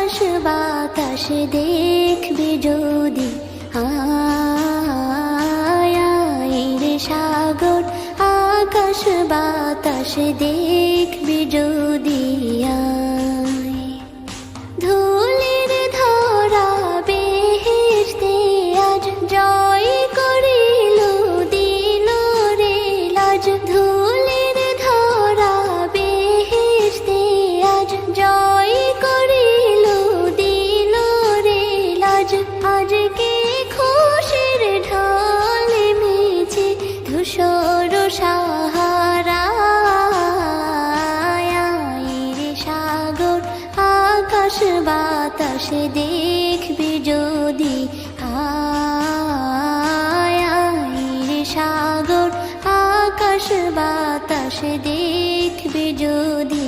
আকাশ বাতাস দেখবি যদি, আয় রে সাগর আকাশ বাতাস দেখবি যদি, আয় ধুলির ধরা বেহেশতে আজ জয় করিল দিল রে লাজ, ধুলির ধরা বেহেশতে আজ জয় করিল দিল রে লাজ। আজকে খুশির ঢল মেছে ধূসর সাহারা, রে সাগর আকাশ বাতাস দেখবি যদি, আয় রে সাগর আকাশ বাতাস দেখবি যদি।